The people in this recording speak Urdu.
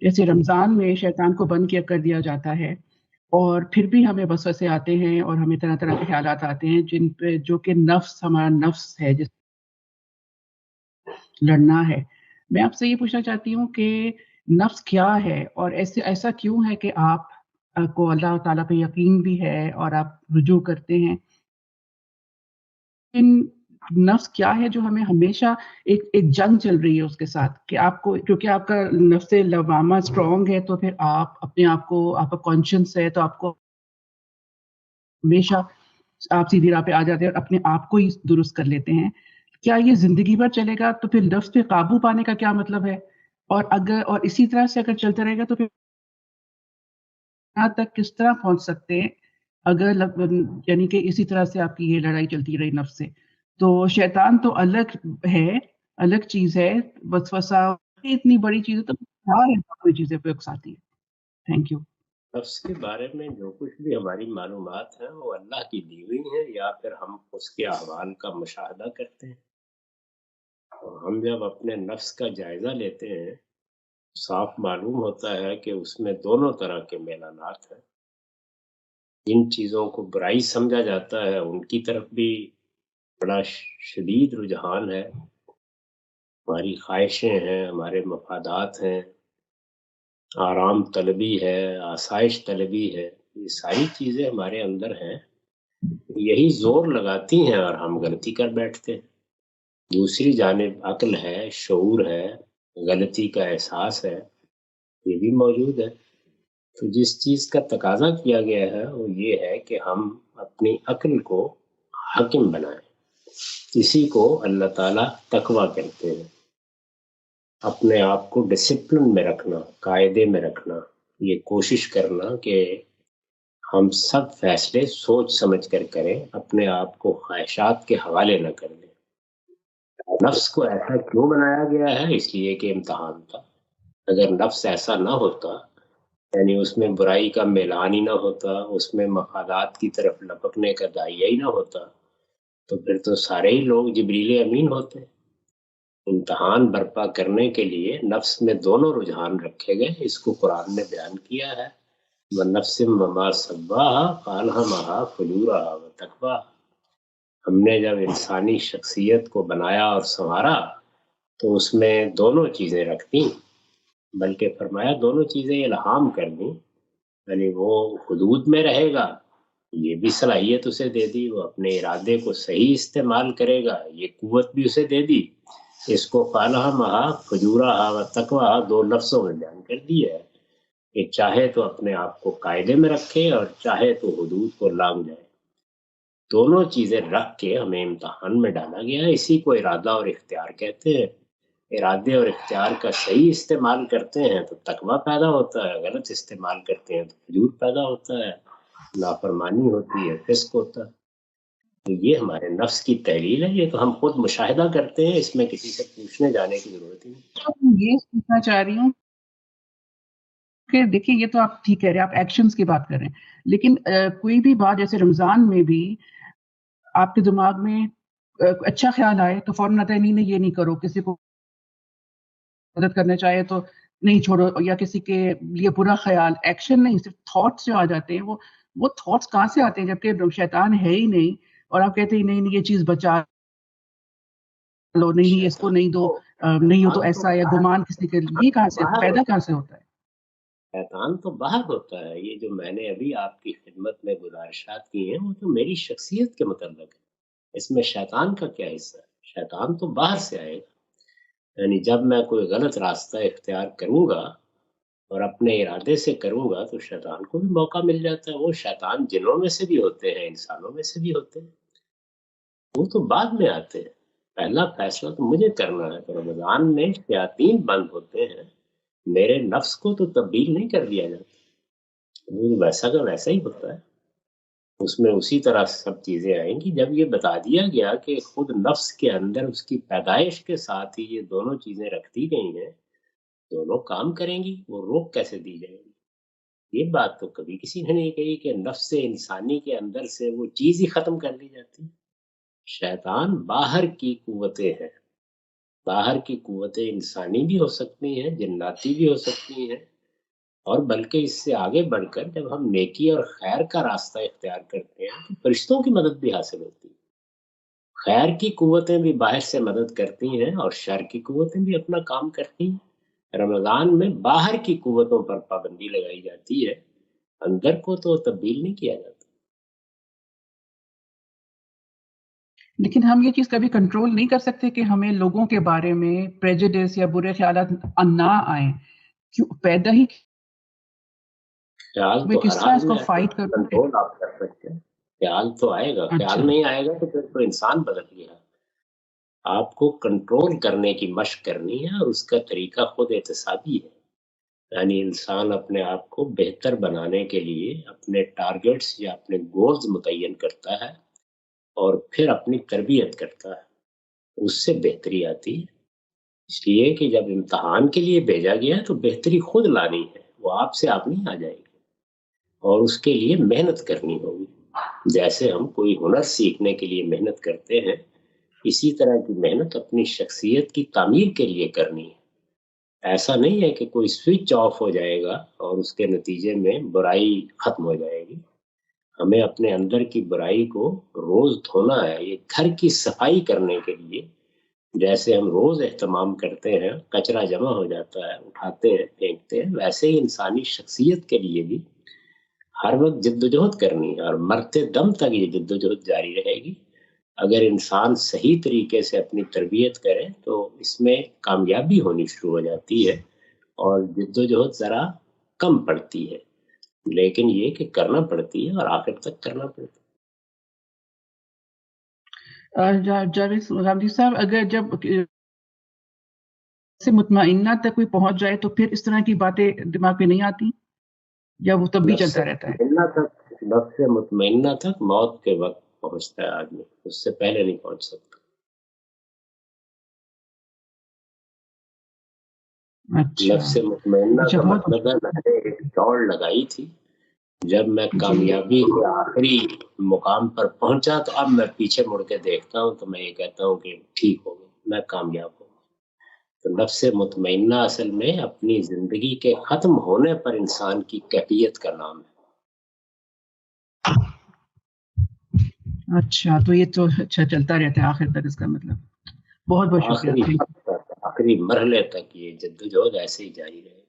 جیسے رمضان میں شیطان کو بند کر دیا جاتا ہے، اور پھر بھی ہمیں وسوسے آتے ہیں اور ہمیں طرح طرح کے خیالات آتے ہیں جن پہ جو کہ ہمارا نفس ہے جس لڑنا ہے۔ میں آپ سے یہ پوچھنا چاہتی ہوں کہ نفس کیا ہے، اور ایسا کیوں ہے کہ آپ کو اللہ تعالیٰ پہ یقین بھی ہے اور آپ رجوع کرتے ہیں؟ ان نفس کیا ہے جو ہمیں ہمیشہ ایک جنگ چل رہی ہے اس کے ساتھ، کہ آپ کو کیونکہ آپ کا نفس لوامہ اسٹرانگ ہے، تو پھر آپ اپنے آپ کو، آپ کا کانشنس ہے تو آپ کو ہمیشہ آپ سیدھی راہ پہ آ جاتے ہیں اور اپنے آپ کو ہی درست کر لیتے ہیں۔ کیا یہ زندگی بھر چلے گا؟ تو پھر نفس پہ قابو پانے کا کیا مطلب ہے؟ اور اسی طرح سے اگر چلتا رہے گا تو پھر یہاں تک کس طرح پہنچ سکتے ہیں اگر یعنی کہ اسی طرح سے آپ کی یہ لڑائی چلتی رہی نفس سے؟ تو شیطان تو الگ ہے، الگ چیز ہے، وسوسہ اتنی بڑی چیز ہے، تو کیا ہے کوئی چیزیں پہ اکساتی ہے؟ Thank you. نفس کے بارے میں جو کچھ بھی ہماری معلومات ہیں وہ اللہ کی دی ہوئی ہیں، یا پھر ہم اس کے احوال کا مشاہدہ کرتے ہیں۔ اور ہم جب اپنے نفس کا جائزہ لیتے ہیں، صاف معلوم ہوتا ہے کہ اس میں دونوں طرح کے میلانات ہیں۔ جن چیزوں کو برائی سمجھا جاتا ہے ان کی طرف بھی بڑا شدید رجحان ہے، ہماری خواہشیں ہیں، ہمارے مفادات ہیں، آرام طلبی ہے، آسائش طلبی ہے، یہ ساری چیزیں ہمارے اندر ہیں، یہی زور لگاتی ہیں اور ہم غلطی کر بیٹھتے ہیں۔ دوسری جانب عقل ہے، شعور ہے، غلطی کا احساس ہے، یہ بھی موجود ہے۔ تو جس چیز کا تقاضا کیا گیا ہے وہ یہ ہے کہ ہم اپنی عقل کو حاکم بنائیں۔ اسی کو اللہ تعالیٰ تقویٰ کہتے ہیں، اپنے آپ کو ڈسپلن میں رکھنا، قاعدے میں رکھنا، یہ کوشش کرنا کہ ہم سب فیصلے سوچ سمجھ کر کریں، اپنے آپ کو خواہشات کے حوالے نہ کر دیں۔ نفس کو ایسا کیوں بنایا گیا ہے؟ اس لیے کہ امتحان تھا۔ اگر نفس ایسا نہ ہوتا، یعنی اس میں برائی کا میلان ہی نہ ہوتا، اس میں مفادات کی طرف لپکنے کا داعیہ ہی نہ ہوتا، تو پھر تو سارے ہی لوگ جبریل امین ہوتے۔ امتحان برپا کرنے کے لیے نفس میں دونوں رجحان رکھے گئے، اس کو قرآن نے بیان کیا ہے، وَنَفْسٍ وَمَا سَوَّاهَا فَأَلْهَمَهَا فُجُورَهَا وَتَقْوَاهَا۔ ہم نے جب انسانی شخصیت کو بنایا اور سنوارا تو اس میں دونوں چیزیں رکھ دیں، بلکہ فرمایا دونوں چیزیں الہام کر دیں، یعنی وہ حدود میں رہے گا، یہ بھی صلاحیت اسے دے دی، وہ اپنے ارادے کو صحیح استعمال کرے گا، یہ قوت بھی اسے دے دی۔ اس کو فَأَلْهَمَهَا فُجُورَهَا وَتَقْوَاهَا دو لفظوں میں بیان کر دیا ہے کہ چاہے تو اپنے آپ کو قاعدے میں رکھے اور چاہے تو حدود کو لانگ جائے، دونوں چیزیں رکھ کے ہمیں امتحان میں ڈالا گیا ہے۔ اسی کو ارادہ اور اختیار کہتے ہیں۔ ارادے اور اختیار کا صحیح استعمال کرتے ہیں تو تقویٰ پیدا ہوتا ہے، غلط استعمال کرتے ہیں تو فجور پیدا ہوتا ہے، نافرمانی ہوتی ہے، فسق ہوتا ہے۔ تو یہ ہمارے نفس کی تحلیل ہے، یہ تو ہم خود مشاہدہ کرتے ہیں، اس میں کسی سے پوچھنے جانے کی ضرورت ہی نہیں۔ میں یہ پوچھنا چاہ رہی ہوں کہ دیکھیں، یہ تو آپ ٹھیک کہہ رہے ہیں، آپ ایکشنز کی بات کر رہے ہیں، لیکن کوئی بھی بات جیسے رمضان میں بھی آپ کے دماغ میں اچھا خیال آئے تو فوراً آتا ہے نہیں نہیں یہ نہیں کرو، کسی کو مدد کرنا چاہے تو نہیں چھوڑو، یا کسی کے لیے برا خیال، ایکشن نہیں، صرف تھاٹس جو آ جاتے ہیں، وہ تھاٹس کہاں سے آتے ہیں جبکہ شیطان ہے ہی نہیں، اور آپ کہتے ہیں نہیں نہیں یہ چیز بچا لو، نہیں نہیں اس کو نہیں دو، نہیں ہو تو ایسا، یا گمان کسی کے لیے، یہ کہاں سے پیدا کہاں سے ہوتا ہے؟ شیطان تو باہر ہوتا ہے، یہ جو میں نے ابھی آپ کی خدمت میں گزارشات کی ہیں وہ تو میری شخصیت کے متعلق ہے، اس میں شیطان کا کیا حصہ ہے؟ شیطان تو باہر سے آئے گا، یعنی جب میں کوئی غلط راستہ اختیار کروں گا اور اپنے ارادے سے کروں گا تو شیطان کو بھی موقع مل جاتا ہے۔ وہ شیطان جنوں میں سے بھی ہوتے ہیں، انسانوں میں سے بھی ہوتے ہیں، وہ تو بعد میں آتے ہیں، پہلا فیصلہ تو مجھے کرنا ہے۔ تو رمضان میں شیاطین بند ہوتے ہیں، میرے نفس کو تو تبدیل نہیں کر دیا جاتا، وہ ویسا کا ویسا ہی ہوتا ہے، اس میں اسی طرح سب چیزیں آئیں گی۔ جب یہ بتا دیا گیا کہ خود نفس کے اندر اس کی پیدائش کے ساتھ ہی یہ دونوں چیزیں رکھ دی گئی ہیں، دونوں کام کریں گی، وہ روک کیسے دی جائیں گی؟ یہ بات تو کبھی کسی نے نہیں کہی کہ نفس انسانی کے اندر سے وہ چیز ہی ختم کر دی جاتی۔ شیطان باہر کی قوتیں ہیں، باہر کی قوتیں انسانی بھی ہو سکتی ہیں، جناتی بھی ہو سکتی ہیں، اور بلکہ اس سے آگے بڑھ کر جب ہم نیکی اور خیر کا راستہ اختیار کرتے ہیں تو فرشتوں کی مدد بھی حاصل ہوتی ہے۔ خیر کی قوتیں بھی باہر سے مدد کرتی ہیں اور شر کی قوتیں بھی اپنا کام کرتی ہیں۔ رمضان میں باہر کی قوتوں پر پابندی لگائی جاتی ہے، اندر کو تو تبدیل نہیں کیا جاتا۔ لیکن ہم یہ چیز کبھی کنٹرول نہیں کر سکتے کہ ہمیں لوگوں کے بارے میں پریجڈس یا برے خیالات نہ آئیں، کیوں پیدا ہی خیال میں تو ہر کس طرح حال اس کو میں آتے فائٹ ہیں، کروں گے؟ کنٹرول آپ کر سکتے ہیں۔ خیال تو آئے گا، اچھا، خیال نہیں آئے گا تو پھر تو انسان بدل گیا۔ آپ کو کنٹرول کرنے کی مشق کرنی ہے اور اس کا طریقہ خود احتسابی ہے، یعنی انسان اپنے آپ کو بہتر بنانے کے لیے اپنے ٹارگٹس یا اپنے گولز متعین کرتا ہے اور پھر اپنی تربیت کرتا ہے، اس سے بہتری آتی ہے۔ اس لیے کہ جب امتحان کے لیے بھیجا گیا ہے تو بہتری خود لانی ہے، وہ آپ سے آپ نہیں آ جائے گی، اور اس کے لیے محنت کرنی ہوگی۔ جیسے ہم کوئی ہنر سیکھنے کے لیے محنت کرتے ہیں، اسی طرح کی محنت اپنی شخصیت کی تعمیر کے لیے کرنی ہے۔ ایسا نہیں ہے کہ کوئی سوئچ آف ہو جائے گا اور اس کے نتیجے میں برائی ختم ہو جائے گی۔ ہمیں اپنے اندر کی برائی کو روز دھونا ہے۔ یہ گھر کی صفائی کرنے کے لیے جیسے ہم روز اہتمام کرتے ہیں، کچرا جمع ہو جاتا ہے، اٹھاتے ہیں، پھینکتے ہیں، ویسے ہی انسانی شخصیت کے لیے بھی ہر وقت جدوجہد کرنی ہے، اور مرتے دم تک یہ جدوجہد جاری رہے گی۔ اگر انسان صحیح طریقے سے اپنی تربیت کرے تو اس میں کامیابی ہونی شروع ہو جاتی ہے اور جدوجہد ذرا کم پڑتی ہے، لیکن یہ کہ کرنا پڑتی ہے اور آخر تک کرنا پڑتا ہے۔ جاوید رامجی صاحب، اگر جب سے مطمئنہ تک کوئی پہنچ جائے تو پھر اس طرح کی باتیں دماغ میں نہیں آتی، یا وہ تب بھی چلتا رہتا ہے؟ نفس مطمئنہ تک موت کے وقت پہنچتا ہے آدمی، اس سے پہلے نہیں پہنچ سکتا۔ اچھا نفس مطمئنہ اچھا، کا بہت مطلب ہے میں نے ایک دوڑ لگائی تھی، جب میں جی کامیابی کے آخری مقام پر پہنچا تو اب میں پیچھے مڑ کے دیکھتا ہوں تو میں یہ کہتا ہوں کہ ٹھیک ہو گیا، میں کامیاب ہوں۔ تو نفس مطمئنہ اصل میں اپنی زندگی کے ختم ہونے پر انسان کی کیفیت کا نام ہے۔ اچھا، تو یہ تو اچھا چلتا رہتا ہے آخر تک، اس کا مطلب۔ بہت بہت شکریہ، آخری تھینک حد تک، آخری مرحلے تک یہ جدوجہد ایسے ہی جاری رہے۔